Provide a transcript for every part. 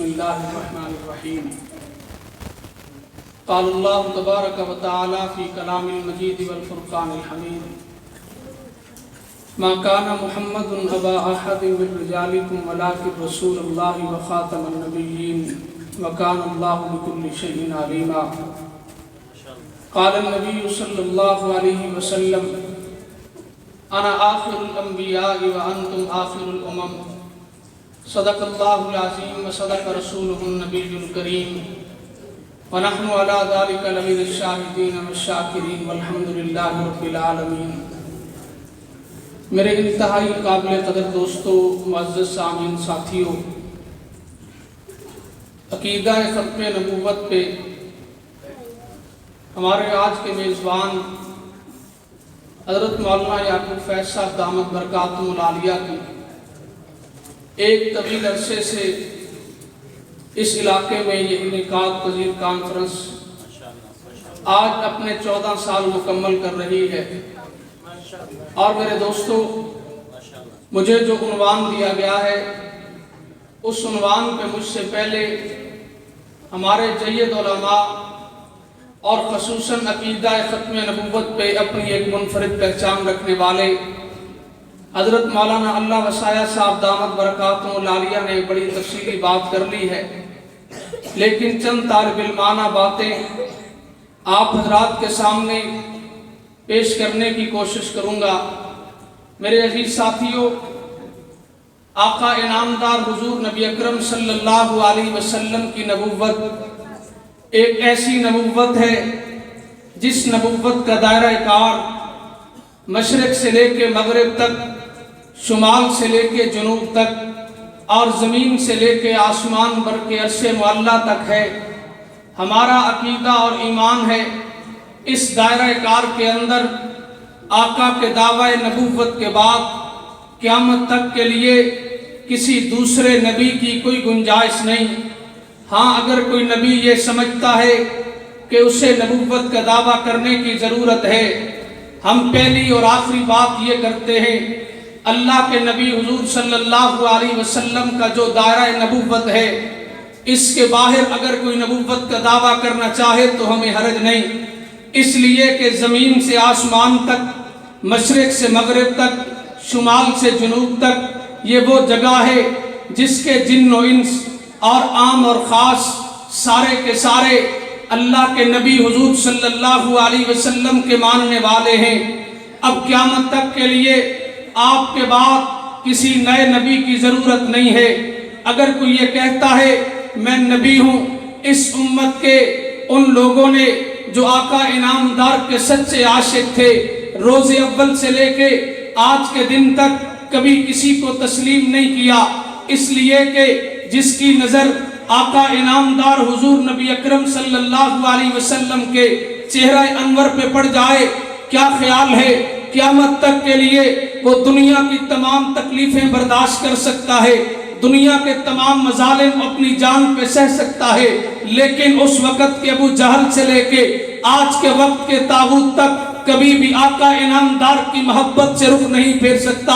بسم اللہ الرحمن الرحیم قال اللہ تبارک و تعالی فی کلام المجید والفرقان الحمید ما کان محمد ابا احد من رجالکم ولکن رسول اللہ وخاتم النبیین وکان اللہ بکل شیء علیما قال النبی صلی اللہ علیہ وسلم انا آخر الانبیاء وانتم آخر الامم صدق اللہ العظیم وصدق رسولہ النبی الکریم ونحن علی ذلک لمن الشاہدین والشاکرین والحمد للہ رب العالمین۔ میرے انتہائی قابل قدر دوستو، معزز سامعین، ساتھیوں، عقیدہ ختم نبوت پہ ہمارے آج کے میزبان حضرت مولانا یعقوب فیض صاحب دامت برکاتہم العالیہ کی ایک طویل عرصے سے اس علاقے میں یہ انعقاد پذیر کانفرنس آج اپنے 14 سال مکمل کر رہی ہے۔ اور میرے دوستو، مجھے جو عنوان دیا گیا ہے اس عنوان پہ مجھ سے پہلے ہمارے جید علماء اور خصوصاً عقیدہ ختم نبوت پہ اپنی ایک منفرد پہچان رکھنے والے حضرت مولانا اللہ وسایہ صاحب دامت برکاتہم العالیہ نے بڑی تفصیلی بات کر لی ہے، لیکن چند طالب علمانہ باتیں آپ حضرات کے سامنے پیش کرنے کی کوشش کروں گا۔ میرے عزیز ساتھیوں، آقا انعامدار حضور نبی اکرم صلی اللہ علیہ وسلم کی نبوت ایک ایسی نبوت ہے جس نبوت کا دائرہ کار مشرق سے لے کے مغرب تک، شمال سے لے کے جنوب تک اور زمین سے لے کے آسمان بر کے عرش معلیٰ تک ہے۔ ہمارا عقیدہ اور ایمان ہے اس دائرہ کار کے اندر آقا کے دعوی نبوت کے بعد قیامت تک کے لیے کسی دوسرے نبی کی کوئی گنجائش نہیں۔ ہاں، اگر کوئی نبی یہ سمجھتا ہے کہ اسے نبوت کا دعویٰ کرنے کی ضرورت ہے، ہم پہلی اور آخری بات یہ کرتے ہیں، اللہ کے نبی حضور صلی اللہ علیہ وسلم کا جو دائرہ نبوت ہے، اس کے باہر اگر کوئی نبوت کا دعویٰ کرنا چاہے تو ہمیں حرج نہیں، اس لیے کہ زمین سے آسمان تک، مشرق سے مغرب تک، شمال سے جنوب تک یہ وہ جگہ ہے جس کے جن و انس اور عام اور خاص سارے کے سارے اللہ کے نبی حضور صلی اللہ علیہ وسلم کے ماننے والے ہیں۔ اب قیامت تک کے لیے آپ کے بعد کسی نئے نبی کی ضرورت نہیں ہے۔ اگر کوئی یہ کہتا ہے میں نبی ہوں، اس امت کے ان لوگوں نے جو آقا انعامدار کے سچے عاشق تھے، روز اول سے لے کے آج کے دن تک کبھی کسی کو تسلیم نہیں کیا، اس لیے کہ جس کی نظر آقا انعامدار حضور نبی اکرم صلی اللہ علیہ وسلم کے چہرہ انور پہ پڑ جائے، کیا خیال ہے قیامت تک کے لیے وہ دنیا کی تمام تکلیفیں برداشت کر سکتا ہے، دنیا کے تمام مظالم اپنی جان پہ سہ سکتا ہے، لیکن اس وقت کے ابو جہل سے لے کے آج کے وقت کے طاغوت تک کبھی بھی آقا انعامدار کی محبت سے رخ نہیں پھیر سکتا،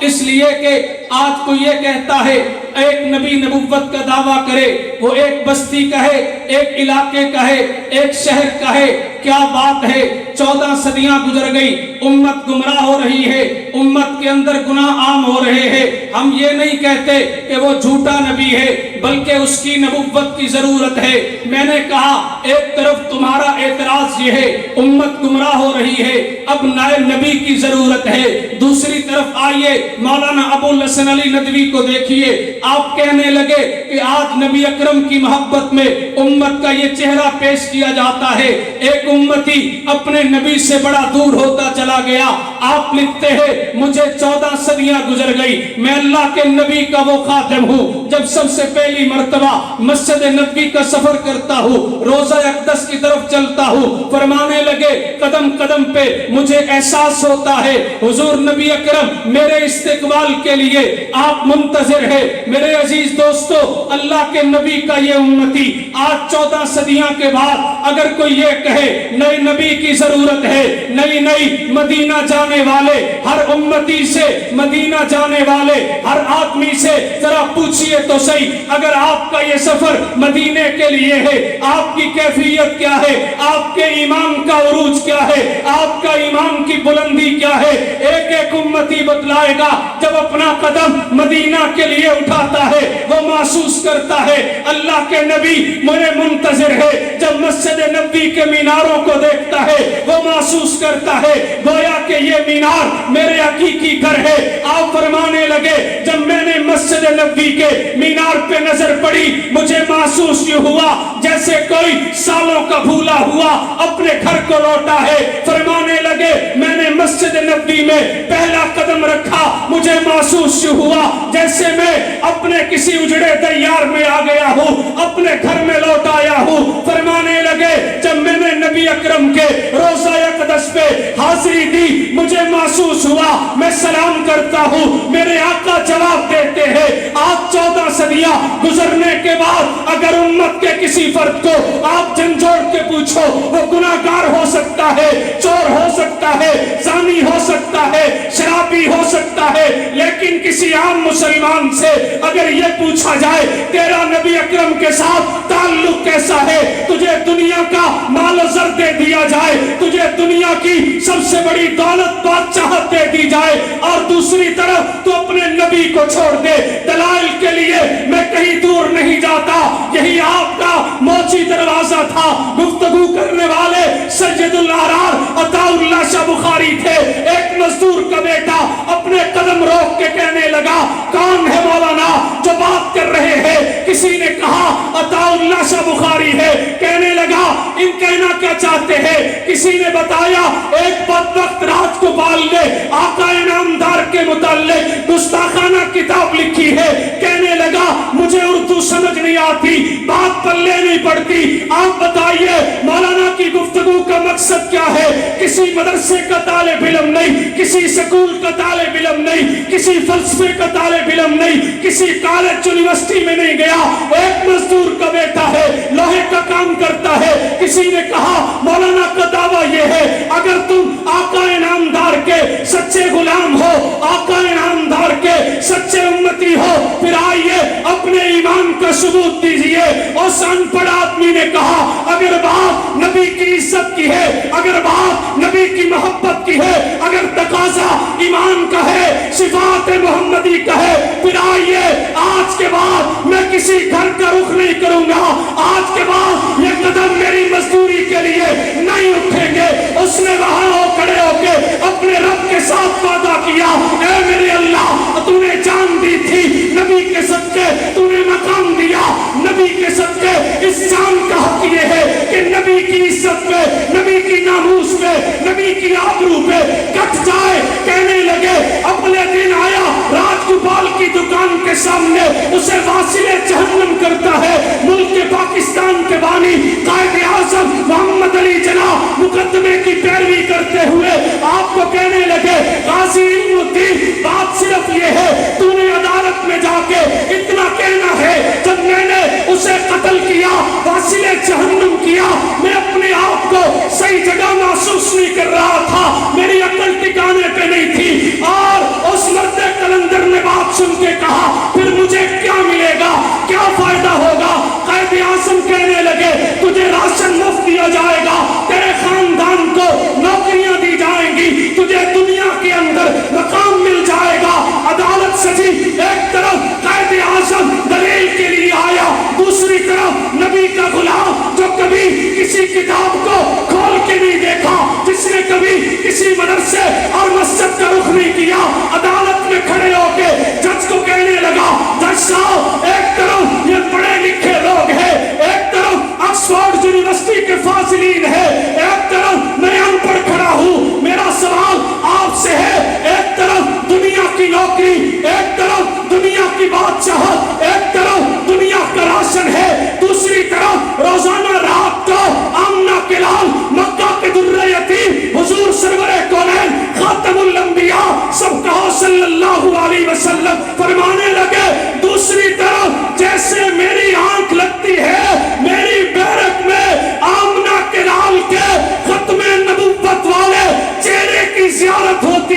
اس لیے کہ آج کو یہ کہتا ہے ایک نبی نبوت کا دعویٰ کرے، وہ ایک بستی کا ہے، ایک علاقے کا ہے، ایک شہر کا ہے، کیا بات ہے۔ 14 صدیاں گزر گئی، امت گمراہ ہو رہی ہے، امت کے اندر گناہ عام ہو رہے ہیں۔ ہم یہ نہیں کہتے کہ وہ جھوٹا نبی ہے، بلکہ اس کی نبوت کی ضرورت ہے۔ میں نے کہا ایک طرف تمہارا اعتراض یہ ہے امت گمراہ ہو رہی ہے، اب نئے نبی کی ضرورت ہے، دوسری طرف آئیے مولانا ابو الحسن علی ندوی کو دیکھیے، آپ کہنے لگے کہ آج نبی اکرم کی محبت میں امت کا یہ چہرہ پیش کیا جاتا ہے، ایک امتی اپنے نبی سے بڑا دور ہوتا چلا گیا۔ آپ لکھتے ہیں مجھے 14 صدیاں گزر گئی، میں اللہ کے نبی کا وہ خادم ہوں، جب سب سے پہلی مرتبہ مسجد نبوی کا سفر کرتا ہوں، روضہ اقدس کی طرف چلتا ہوں، فرمانے لگے قدم قدم پہ مجھے احساس ہوتا ہے حضور نبی اکرم میرے استقبال کے لیے آپ منتظر ہیں۔ میرے عزیز دوستو، اللہ کے نبی کا یہ امتی آج 14 صدیاں کے بعد اگر کوئی یہ کہے نئے نبی کی ضرورت ہے، نئی مدینہ جانے آنے والے ہر امتی سے، مدینہ جانے والے ہر آدمی سے ذرا پوچھئے تو صحیح، اگر آپ کا یہ سفر مدینے کے لیے ہے، آپ کی کیفیت کیا ہے، آپ کے ایمان کا عروج کیا ہے، آپ کا ایمان کی بلندی کیا ہے؟ ایک ایک امتی بتلائے گا۔ جب اپنا قدم مدینہ کے لیے اٹھاتا ہے وہ محسوس کرتا ہے اللہ کے نبی مجھے منتظر ہے۔ جب مسجد نبوی کے میناروں کو دیکھتا ہے وہ محسوس کرتا ہے گویا کہ یہ مینار میرے حقیقی گھر ہے۔ آپ فرمانے لگے جب میں نے مسجد نبوی کے مینار پہ نظر پڑی مجھے محسوس یہ ہوا جیسے کوئی سالوں کا بھولا ہوا اپنے گھر کو لوٹا ہے۔ فرمانے لگے میں نے مسجد نبوی میں پہلا قدم رکھا مجھے محسوس یہ ہوا جیسے میں اپنے کسی اجڑے دیار میں آ گیا ہوں، اپنے گھر میں لوٹ آیا ہوں۔ فرمانے لگے جب میں نے نبی اکرم کے روضہ اقدس پہ حاضری دی مجھے محسوس ہوا میں سلام کرتا ہوں، میرے آقا جواب دیتے ہیں۔ آج 14 صدیاں گزرنے کے بعد اگر امت کے کسی فرد کو آپ جھنجھوڑ کے پوچھو وہ گناہگار ہو سکتا ہے، چور ہو سکتا ہے، زانی ہو سکتا ہے، شرابی ہو سکتا ہے، لیکن کسی عام مسلمان سے اگر یہ پوچھا جائے تیرا نبی اکرم کے ساتھ تعلق کیسا ہے، تجھے دنیا کا مال و زر دے دیا جائے، تجھے دنیا کی سب سے بڑی دولت بادشاہت دے دی جائے اور دوسری طرف تو اپنے نبی کو چھوڑ دے، دلائل کے لیے میں کہیں دور نہیں جاتا، یہی آپ کا موچی دروازہ تھا۔ گفتگو کرنے والے سید الاحرار عطا اللہ شاہ بخاری تھے۔ ایک مزدور کا بیٹا اپنے قدم روک کے کہنے لگا کون ہے مولانا جو بات کر رہے ہیں؟ کسی نے کہا عطا اللہ شاہ بخاری ہے۔ کہنے لگا ان کہنا کیا چاہتے ہیں؟ کسی نے بتایا ایک بدبخت رات کو پال لے آقا انعامدار کے متعلق گستاخانہ کتاب لکھی ہے۔ کہنے لگا مجھے اردو سمجھ نہیں آتی، بات پلے نہیں پڑتی، آپ بتائیے مولانا کی گفتگو کا مقصد کیا ہے؟ کسی مدرسے کا طالب علم نہیں، کسی سکول کا طالب علم نہیں، کسی فلسفے کا طالب علم نہیں، کسی کالج یونیورسٹی میں نہیں گیا، ایک مزدور کا بیٹا ہے، لوہے کا کام کرتا ہے۔ کسی نے کہا مولانا کا دعویٰ یہ ہے اگر تم آقا انعامدار کے سچے غلام ہو، آقا انعامدار کے سچے امتی ہو، پھر آئیے اپنے ایمان کا ثبوت دیجئے۔ اس ان پڑھ آدمی نے کہا اگر بات نبی کی عزت کی ہے، اگر بات نبی کی محبت کی ہے، اگر تقاضا ایمان کا ہے، صفات محمدی کا ہے، پھر آئیے آج کے بعد میں کسی گھر کا رخ نہیں کروں گا، آج کے بعد یہ قدم میری مزدوری کے لیے نہیں اٹھیں گے۔ اس نے وہاں ہو کھڑے ہو کے اپنے رب کے ساتھ وعدہ کیا اے میرے اللہ تو نے جان دی تھی نبی کے صدقے تو نے مقام دیا، نبی کے صدقے اس جان کا حق یہ ہے کہ نبی کی عزت پہ، نبی کی ناموس پہ، نبی کی آبرو پہ کٹ جائے۔ کہنے لگے اپنے دن آیا راج گوپال کی دکان کے سامنے اسے واصل جہنم کرتا ہے ملک پاکستان کے بانی قائد اعظم محمد علی جناح مقدمے کی پیروی کرتے ہوئے آپ کو کہنے لگے غازی علم الدین بات صرف یہ ہے تو نے عدالت میں جا کے اتنا کہنا ہے جب میں نے اسے قتل کیا واصل جہنم کیا میں اپنے آپ کو صحیح جگہ محسوس نہیں کر رہا تھا، میری عقل ٹھکانے پہ نہیں تھی۔ اور اس مرد کلندر نے بات سن کے کہا پھر مجھے کیا ملے گا، کیا فائدہ ہوگا؟ قائد اعظم کہنے لگے تجھے راشن مفت دیا جائے گا، تیرے خاندان کو نوکریاں دی جائیں گی، تجھے دنیا کے اندر مقام مل جائے گا۔ عدالت سجی، ایک طرف قائد اعظم دلیل کے لیے آیا، دوسری طرف نبی کا غلام جو کبھی کسی کتاب کو کھول کے نہیں دیکھا، جس نے کبھی کسی مدرسے اور مسجد کا رخ نہیں کیا، عدالت میں کھڑے ہو کے جج کو کہنے لگا جج صاحب ایک طرف یہ پڑھے لکھے لوگ ہیں، ایک طرف آکسفورڈ یونیورسٹی کے فاضلین ہیں، ایک طرف میں ان پڑھ کھڑا ہوں، میرا سوال آپ سے ہے ایک طرف دنیا کی نوکری، ایک طرف دنیا کی بادشاہت، ایک طرف دنیا کا راشن ہے، دوسری طرف روزانہ رات کو آمنہ کے لال مکہ کے در یتیم حضور سرور کونین خاتم الانبیاء سب کہو صلی اللہ علیہ وسلم فرمانے لگے دوسری طرف جیسے میری آنکھ لگتی ہے میری بیرک میں آمنہ کے لال کے ختم نبوت والے چہرے کی زیارت ہوتی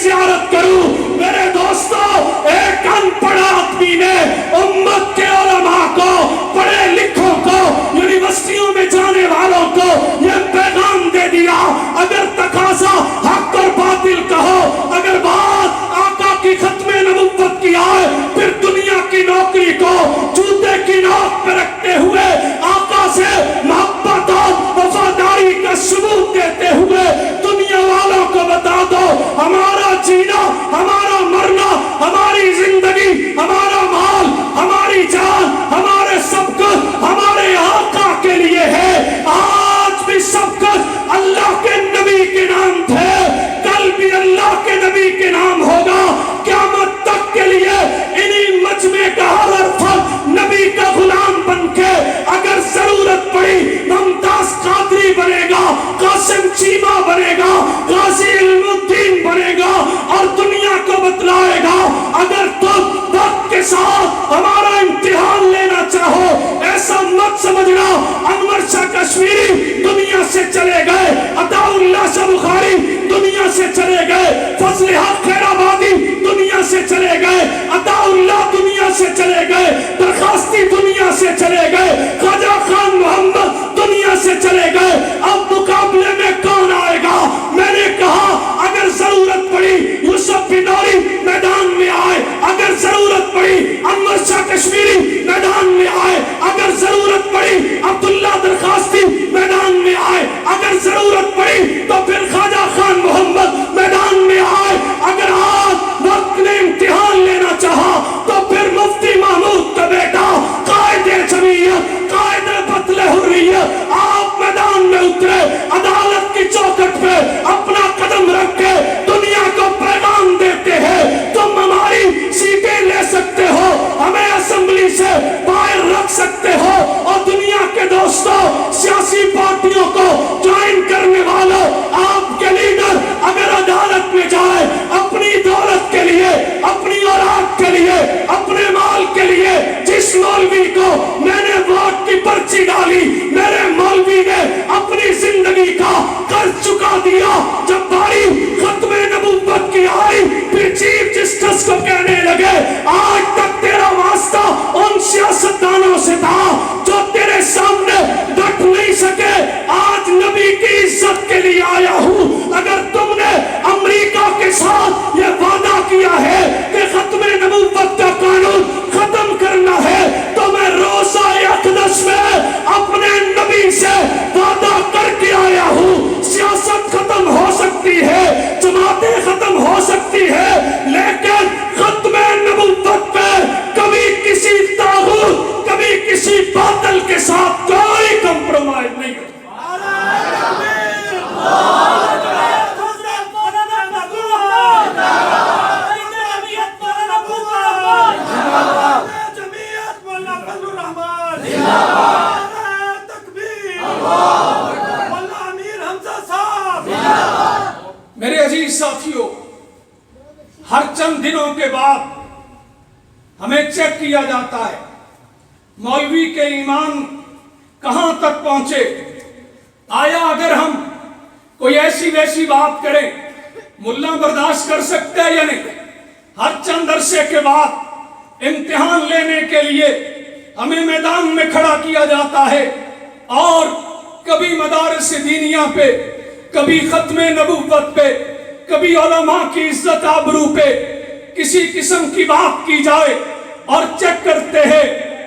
زیارت کروں. میرے دوستو، ایک ان پڑھ آدمی نے امت کے علماء کو، پڑھے لکھوں کو، یونیورسٹیوں میں جانے والوں کو یہ پیغام دے دیا، اگر تقاضا حق اور باطل کا ہو، اگر بات آقا کی ختم نبوت کی آئے، پھر دنیا کی نوکری کو جوتے کی نوک پہ رکھتے ہوئے آقا سے محبت اور وفاداری کا ثبوت دیتے ہوئے دنیا والوں کو بتا دو، ہمارا جینا، ہمارا مرنا، ہماری زندگی، ہمارا مال، ہماری جان، ہمارے سب کچھ ہمارے آقا کے لیے ہے. آج بھی سب کچھ اللہ کے نبی کے نام تھے، کل بھی اللہ کے نبی کے نام ہوگا، قیامت تک کے لیے انہی مجمع کا ہر فرد نبی کا غلام بن کے اگر ضرورت پڑی ممتاز قادری بنے گا، قاسم چیمہ بنے گا، غازی علم الدین بنے گا اور دنیا کو بتلائے گا. اگر تم وقت کے ساتھ ہمارا امتحان لینا چاہو، ایسا مت سمجھنا انور شاہ کشمیری دنیا سے چلے گئے، عطا اللہ شاہ بخاری دنیا سے چلے گئے، فضل حق خیر آبادی دنیا سے چلے گئے، عطا اللہ دنیا سے چلے گئے، درخواستی دنیا سے چلے گئے، خواجہ خان محمد دنیا سے چلے گئے. اب مقابلے میں کون آئے گا؟ میں نے کہا اگر ضرورت پڑی یوسف بنوری میدان میں آئے، اگر ضرورت پڑی انور شاہ کشمیری میدان میں آئے، اگر ضرورت پڑی عبداللہ درخواستی میدان میں آئے، اگر ضرورت پڑی تو پھر خواجہ خان محمد میدان میں آئے. اگر آج وقت نے امتحان لینا چاہا تو پھر مفتی محمود کا بیٹا قائد جمعیت، قائد بطل حریت آپ میدان میں اترے، عدالت کی چوکھٹ پہ اپنا قدم رکھ کے دنیا کو پیغام دیتے ہیں تم ہماری سیٹیں لے سکتے ہو، ہمیں اسمبلی سے باہر رکھ سکتے ہو. اور دنیا کے دوستوں، سیاسی پارٹیوں کو جوائن کرنے والوں، آپ کے لیڈر اگر عدالت میں جائے اپنی دولت کے لیے، اپنی اولاد کے لیے، اپنے مال کے لیے، جس مولوی کو میں نے ووٹ کی پرچی ڈالی میرے مولوی نے اپنی زندگی کا قرض چکا دیا. جب باری ختم نبوت کی آئی پھر چیف جسٹس کو کہنے لگے آج تک تیرا واسطہ ان سیاستدانوں سے تھا جو تیرے سامنے ڈٹ نہیں سکے، آج نبی کی عزت کے لیے آیا ہوں. اگر تم نے امریکہ کے ساتھ یہ وعدہ کیا ہے کہ ختم نبوت کا قانون ختم کرنا ہے تو میں روزہ اقدس میں اپنے نبی سے وعدہ کر کے آیا ہوں. سیاست ختم ہو سکتی ہے، جماعتیں ختم ہو سکتی ہے، لیکن ختم نبوت پہ کبھی کسی طاغوت، کبھی کسی باطل کے ساتھ کوئی کمپرومائز نہیں ہوتا. میرے عزیز ساتھیوں، ہر چند دنوں کے بعد ہمیں چیک کیا جاتا ہے مولوی کے ایمان کہاں تک پہنچے. آیا اگر ہم کوئی ایسی ویسی بات کریں ملا برداشت کر سکتے ہیں یا نہیں؟ ہر چند عرصے کے بعد امتحان لینے کے لیے ہمیں میدان میں کھڑا کیا جاتا ہے، اور کبھی مدارس دینیہ پہ، کبھی ختم نبوت پہ، کبھی علماء کی عزت آبرو پہ کسی قسم کی بات کی جائے اور چیک کرتے ہیں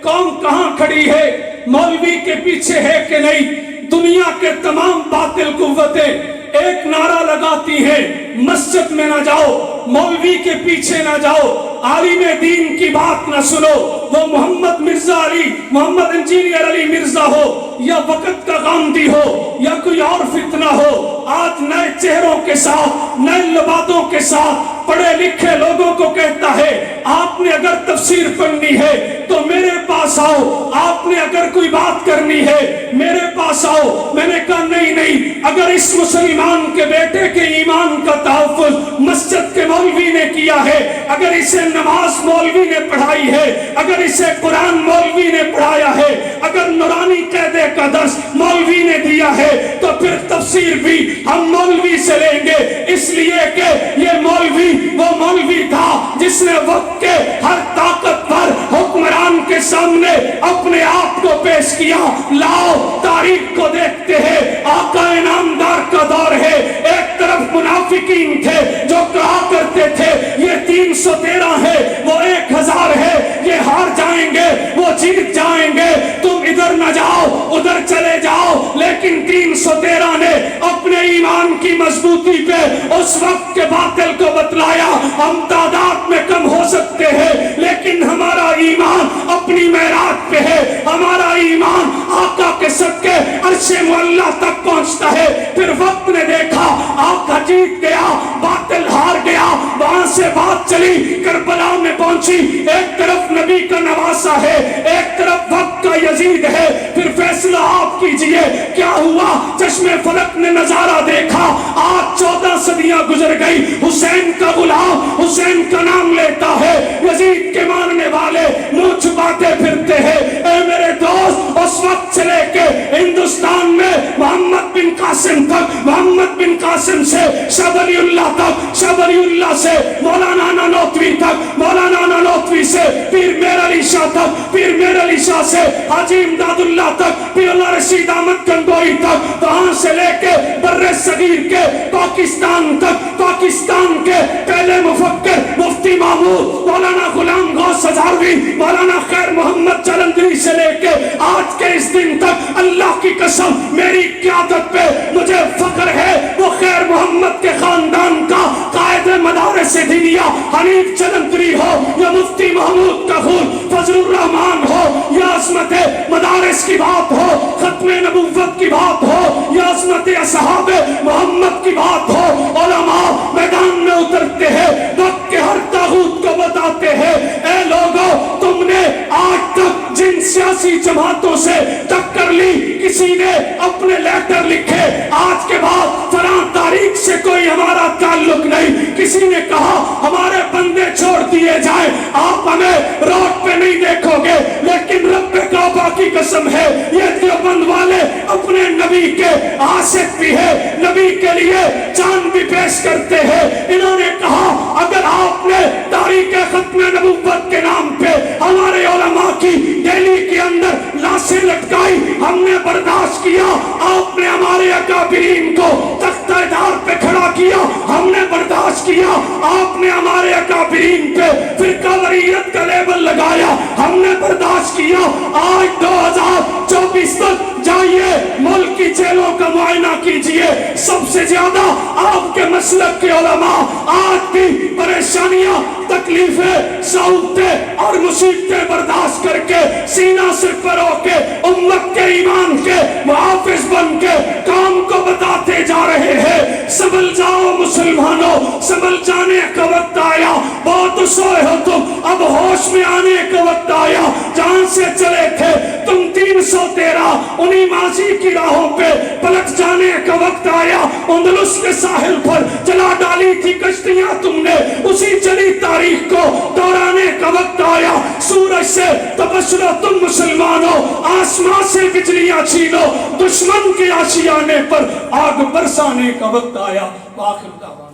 قوم کہاں کھڑی ہے، مولوی کے پیچھے ہے کہ نہیں. دنیا کے تمام باطل قوتیں ایک نعرہ لگاتی ہیں مسجد میں نہ جاؤ، مولوی کے پیچھے نہ جاؤ، عالم دین کی بات نہ سنو، وہ محمد مرزا علی، محمد انجینئر علی مرزا ہو یا وقت کا غامدی ہو یا کوئی اور فتنہ ہو. آج نئے چہروں کے ساتھ، نئے لبادوں کے ساتھ پڑھے لکھے لوگوں کو کہتا ہے آپ نے اگر تفسیر پڑھنی ہے تو میرے پاس آؤ، آپ نے اگر کوئی بات کرنی ہے میرے پاس آؤ. میں نے کہا نہیں، اگر اس مسلمان کے بیٹے کے ایمان کا تحفظ مسجد کے مولوی نے کیا ہے، اگر اسے نماز مولوی نے پڑھائی ہے، اگر اسے قرآن مولوی نے پڑھایا ہے، اگر نورانی قاعدے کا درس مولوی نے دیا ہے تو پھر تفسیر بھی ہم مولوی سے لیں گے، اس لیے کہ یہ مولوی وہ مولوی تھا جس نے وقت کے ہر طاقتور حکمران کے سامنے اپنے آپ کو پیش کیا. لاؤ تاریخ کو دیکھتے ہیں, آقا انعامدار کا دور ہے. ایک طرف منافقین تھے جو کہا کرتے تھے یہ 313 ہے, وہ 1000 ہے, یہ ہار جائیں گے, وہ جیت جائیں گے, تم ادھر نہ جاؤ ادھر چلے جاؤ. لیکن 313 نے اپنے ایمان کی مضبوطی پہ اس وقت کے باطل کو بتلایا. ہم تعداد میں کم ہو سکتے ہیں لیکن ہمارا ایمان اپنی معراج پہ ہے. ہمارا ایمان آقا کے صدقے عرش معلیٰ تک پہنچتا ہے. پھر وقت نے دیکھا آقا جیت گیا, باطل ہار گیا. وہاں سے بات چلی کربلا میں پہنچی. ایک طرف نبی کا نواسا ہے, ایک طرف وقت کا یزید ہے. پھر فیصلہ آپ کیجئے کیا ہوا. چشم فلک نے نظارہ دیکھا, آج 14 صدیاں گزر گئی. حسین کا غلام حسین کا نام لیتا ہے, یزید کے ماننے والے منہ چھپاتے پھرتے ہیں. اے میرے دوست, اس وقت سے لے کے ہندوستان میں محمد بن قاسم تک, محمد بن قاسم سے شاہ ولی اللہ تک, شاہ ولی اللہ سے مولانا نانوتوی تک, مولانا نانوتوی سے پیر میر علی شاہ تک, پیر میر علی شاہ سے حاجی امداد اللہ تک, پیر اللہ رشید احمد گنگوئی تک, وہاں سے لے کے بر صغیر کے پاکستان تک, پاکستان کے پہلے مفکر مفتی محمود مولانا غلام غوث ہزاروی, مولانا خیر محمد جلندری سے لے کے آج کے اس دن تک, اللہ کی قسم میری قیادت پہ مجھے فخر ہے. وہ خیر محمد کے خاندان کا قائد مدارس دینیہ حنیف جلندری ہو, یا مفتی محمود کا خون فضل الرحمان ہو, یا عظمت مدارس کی بات ہو, ختم نبوت کی بات ہو, یا عظمت اصحاب محمد کی بات ہو, علماء میدان میں اترتے ہیں, وقت کے ہر طاغوت کو بتاتے ہیں اے لوگوں تم نے آج تک جن سیاسی جماعتوں سے ٹکر لی, کسی نے اپنے لیٹر لکھے آج کے بعد فلاں تاریخ سے کوئی ہمارا تعلق نہیں, کسی نے کہا ہمارے بندے چھوڑ دیے جائیں, آپ ہمیں روڈ پہ نہیں دیکھو گے, لیکن رب کعبہ کی قسم ہے یہ دیوبند والے اپنے نبی کے عاشق بھی ہے, نبی کے لیے جان بھی پیش کرتے ہیں. انہوں نے کہا اگر آپ نے تاریخ ختم نبوت کے نام پہ ہمارے علماء کی دہلی کے اندر لاشیں لٹکائی, ہم نے برداشت کیا. آپ نے ہمارے اکابرین کو تختہ دار پہ کھڑا کیا, ہم نے برداشت کیا. آپ نے ہمارے اکابرین پہ فرقہ واریت کا لیبل لگایا, ہم نے برداشت کیا. آج 2024 تک جائیے ملک کی جیلوں کا معائنہ کیجئے, سب سے زیادہ آپ کے مسلک کے علماء آج بھی پریشانیاں, تکلیفیں, صعوبتیں اور مصیبتیں برداشت کر کے سینہ سے پرو کے امت کے ایمان کے محافظ بن کے کام کو بتاتے جا رہے ہیں. سنبھل جاؤ مسلمانوں, سنبھل جانے کا وقت آیا. بہت سوئے ہو تم, اب ہوش میں آنے کا وقت آیا. جہاں سے چلے تھے تم 313, انہی ماضی کی راہوں پہ پلٹ جانے کا وقت آیا. اندلس کے ساحل پر جلا ڈالی تھی کشتیاں تم نے, اسی جلی تاریخ کو دورانے کا وقت آیا. سورج سے تبشرو تم مسلمانوں, آسمان سے بجلیاں چھینو, دشمن کے آشیانے پر آگ برسانے کا وقت آیا. آخر دعوانا